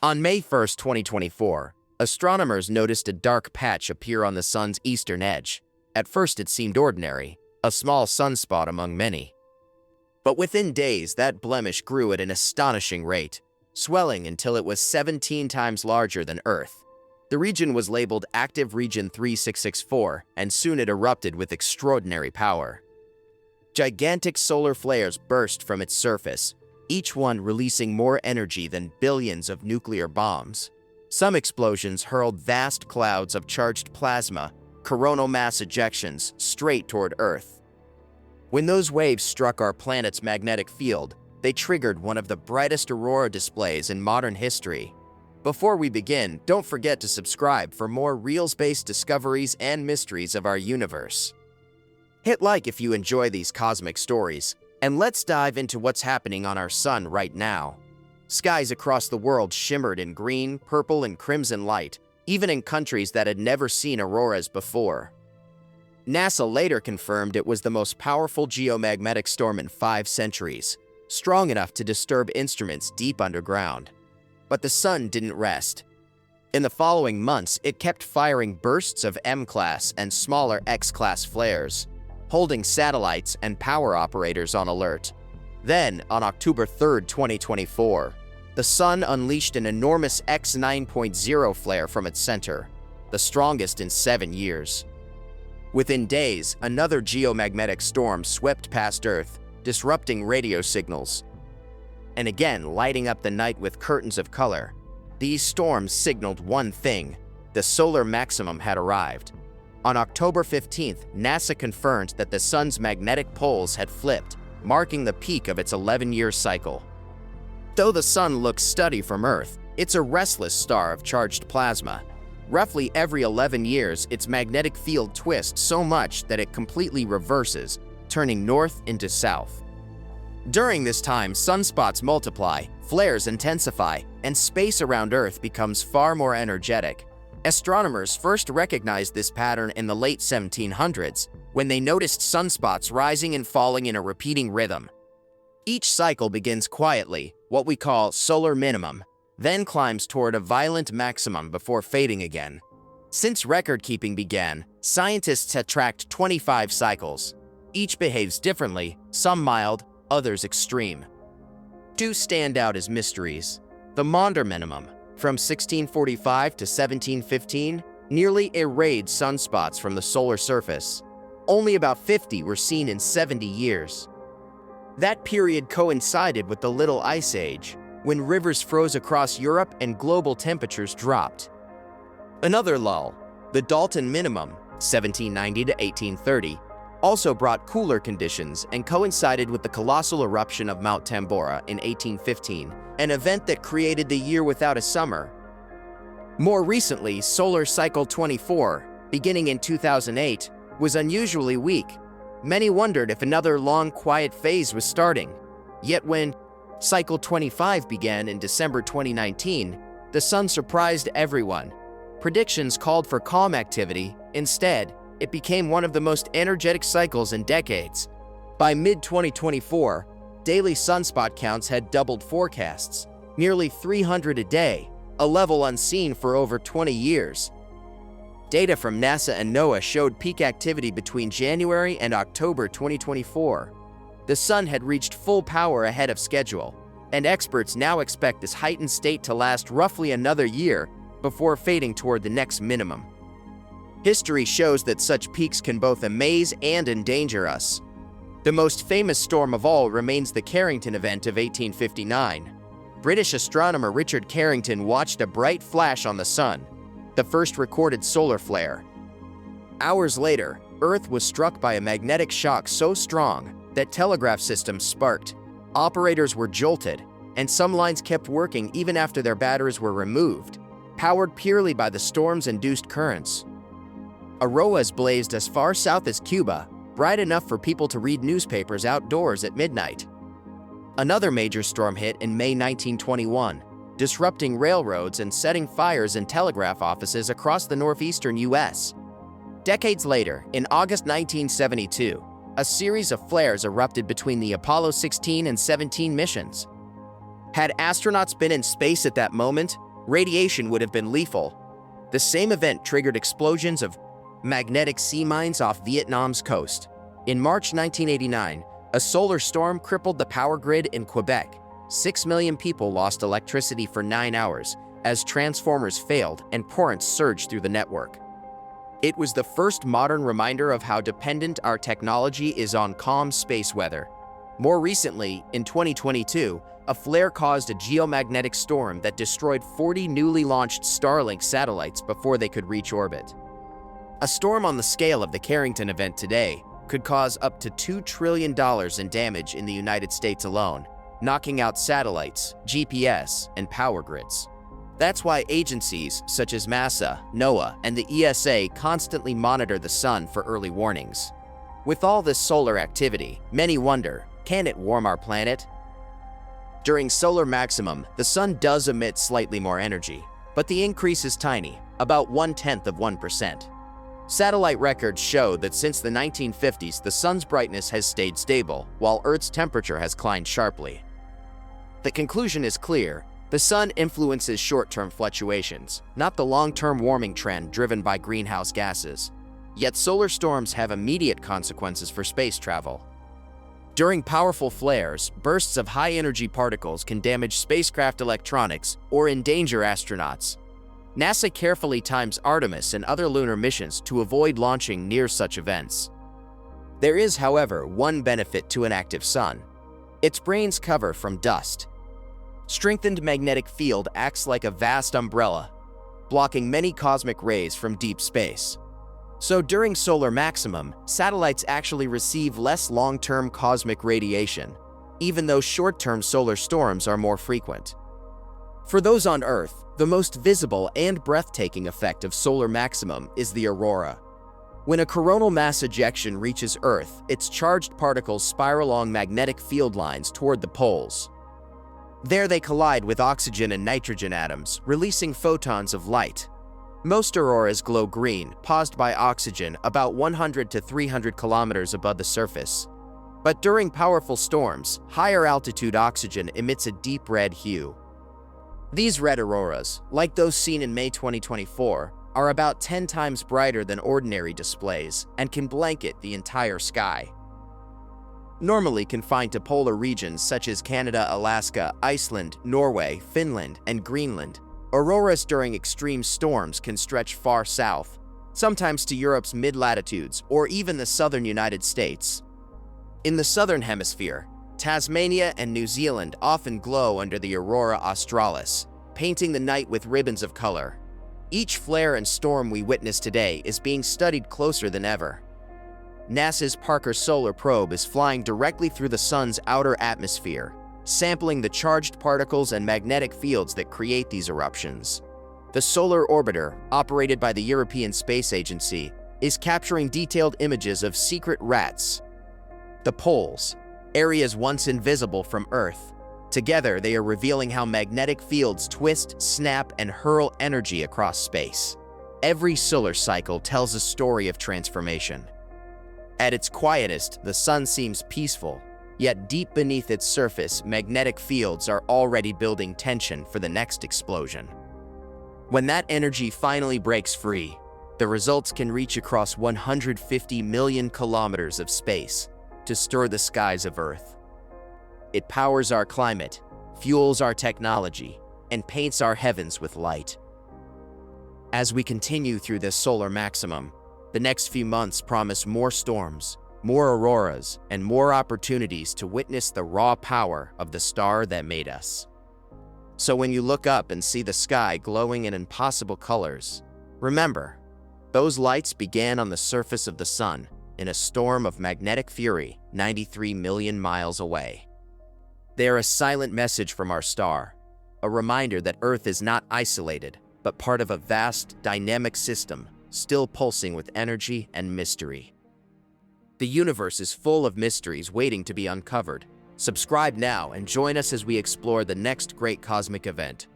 On May 1st, 2024, astronomers noticed a dark patch appear on the sun's eastern edge. At first it seemed ordinary, a small sunspot among many. But within days, that blemish grew at an astonishing rate, swelling until it was 17 times larger than Earth. The region was labeled Active Region 3664, and soon it erupted with extraordinary power. Gigantic solar flares burst from its surface, each one releasing more energy than billions of nuclear bombs. Some explosions hurled vast clouds of charged plasma, coronal mass ejections, straight toward Earth. When those waves struck our planet's magnetic field, they triggered one of the brightest aurora displays in modern history. Before we begin, don't forget to subscribe for more reals-based discoveries and mysteries of our universe. Hit like if you enjoy these cosmic stories, and let's dive into what's happening on our sun right now. Skies across the world shimmered in green, purple, and crimson light, even in countries that had never seen auroras before. NASA later confirmed it was the most powerful geomagnetic storm in 5 centuries, strong enough to disturb instruments deep underground. But the sun didn't rest. In the following months, it kept firing bursts of M-class and smaller X-class flares, holding satellites and power operators on alert. Then, on October 3, 2024, the sun unleashed an enormous X 9.0 flare from its center, the strongest in 7 years. Within days, another geomagnetic storm swept past Earth, disrupting radio signals, and again lighting up the night with curtains of color. These storms signaled one thing: the solar maximum had arrived. On October 15th, NASA confirmed that the sun's magnetic poles had flipped, marking the peak of its 11-year cycle. Though the sun looks steady from Earth, it's a restless star of charged plasma. Roughly every 11 years, its magnetic field twists so much that it completely reverses, turning north into south. During this time, sunspots multiply, flares intensify, and space around Earth becomes far more energetic. Astronomers first recognized this pattern in the late 1700s, when they noticed sunspots rising and falling in a repeating rhythm. Each cycle begins quietly, what we call solar minimum, then climbs toward a violent maximum before fading again. Since record-keeping began, scientists have tracked 25 cycles. Each behaves differently, some mild, others extreme. 2 stand out as mysteries. The Maunder minimum, from 1645 to 1715, nearly erased sunspots from the solar surface. Only about 50 were seen in 70 years. That period coincided with the Little Ice Age, when rivers froze across Europe and global temperatures dropped. Another lull, the Dalton minimum, 1790 to 1830, also brought cooler conditions and coincided with the colossal eruption of Mount Tambora in 1815, an event that created the year without a summer. More recently, solar cycle 24, beginning in 2008, was unusually weak. Many wondered if another long, quiet phase was starting. Yet when cycle 25 began in December 2019, the sun surprised everyone. Predictions called for calm activity. Instead, it became one of the most energetic cycles in decades. By mid-2024, daily sunspot counts had doubled forecasts, nearly 300 a day, a level unseen for over 20 years. Data from NASA and NOAA showed peak activity between January and October 2024. The sun had reached full power ahead of schedule, and experts now expect this heightened state to last roughly another year before fading toward the next minimum. History shows that such peaks can both amaze and endanger us. The most famous storm of all remains the Carrington event of 1859. British astronomer Richard Carrington watched a bright flash on the sun, the first recorded solar flare. Hours later, Earth was struck by a magnetic shock so strong that telegraph systems sparked. Operators were jolted, and some lines kept working even after their batteries were removed, powered purely by the storm's induced currents. Auroras blazed as far south as Cuba, bright enough for people to read newspapers outdoors at midnight. Another major storm hit in May 1921, disrupting railroads and setting fires in telegraph offices across the northeastern U.S. Decades later, in August 1972, a series of flares erupted between the Apollo 16 and 17 missions. Had astronauts been in space at that moment, Radiation would have been lethal. The same event triggered explosions of magnetic sea mines off Vietnam's coast. In March 1989, a solar storm crippled the power grid in Quebec. 6 million people lost electricity for 9 hours as transformers failed and currents surged through the network. It was the first modern reminder of how dependent our technology is on calm space weather. More recently, in 2022, a flare caused a geomagnetic storm that destroyed 40 newly launched Starlink satellites before they could reach orbit. A storm on the scale of the Carrington event today could cause up to $2 trillion in damage in the United States alone, knocking out satellites, GPS, and power grids. That's why agencies such as NASA, NOAA, and the ESA constantly monitor the sun for early warnings. With all this solar activity, many wonder, can it warm our planet? During solar maximum, the sun does emit slightly more energy, but the increase is tiny, about 0.1%. Satellite records show that since the 1950s, the sun's brightness has stayed stable, while Earth's temperature has climbed sharply. The conclusion is clear. The sun influences short-term fluctuations, not the long-term warming trend driven by greenhouse gases. Yet solar storms have immediate consequences for space travel. During powerful flares, bursts of high-energy particles can damage spacecraft electronics or endanger astronauts. NASA carefully times Artemis and other lunar missions to avoid launching near such events. There is, however, one benefit to an active sun. Its brains cover from dust. Strengthened magnetic field acts like a vast umbrella, blocking many cosmic rays from deep space. So during solar maximum, satellites actually receive less long-term cosmic radiation, even though short-term solar storms are more frequent. For those on Earth, the most visible and breathtaking effect of solar maximum is the aurora. When a coronal mass ejection reaches Earth, its charged particles spiral along magnetic field lines toward the poles. There they collide with oxygen and nitrogen atoms, releasing photons of light. Most auroras glow green, caused by oxygen about 100 to 300 kilometers above the surface. But during powerful storms, higher altitude oxygen emits a deep red hue. These red auroras, like those seen in May 2024, are about 10 times brighter than ordinary displays and can blanket the entire sky. Normally confined to polar regions such as Canada, Alaska, Iceland, Norway, Finland, and Greenland, auroras during extreme storms can stretch far south, sometimes to Europe's mid-latitudes or even the southern United States. In the southern hemisphere, Tasmania and New Zealand often glow under the aurora australis, painting the night with ribbons of color. Each flare and storm we witness today is being studied closer than ever. NASA's Parker Solar Probe is flying directly through the sun's outer atmosphere, sampling the charged particles and magnetic fields that create these eruptions. The Solar Orbiter, operated by the European Space Agency, is capturing detailed images of secret rats. The poles, areas once invisible from Earth. Together, they are revealing how magnetic fields twist, snap, and hurl energy across space. Every solar cycle tells a story of transformation. At its quietest, the sun seems peaceful, yet deep beneath its surface, magnetic fields are already building tension for the next explosion. When that energy finally breaks free, the results can reach across 150 million kilometers of space to stir the skies of Earth. It powers our climate, fuels our technology, and paints our heavens with light. As we continue through this solar maximum, the next few months promise more storms, more auroras, and more opportunities to witness the raw power of the star that made us. So when you look up and see the sky glowing in impossible colors, remember, those lights began on the surface of the sun in a storm of magnetic fury 93 million miles away. They are a silent message from our star, a reminder that Earth is not isolated, but part of a vast, dynamic system still pulsing with energy and mystery. The universe is full of mysteries waiting to be uncovered. Subscribe now and join us as we explore the next great cosmic event.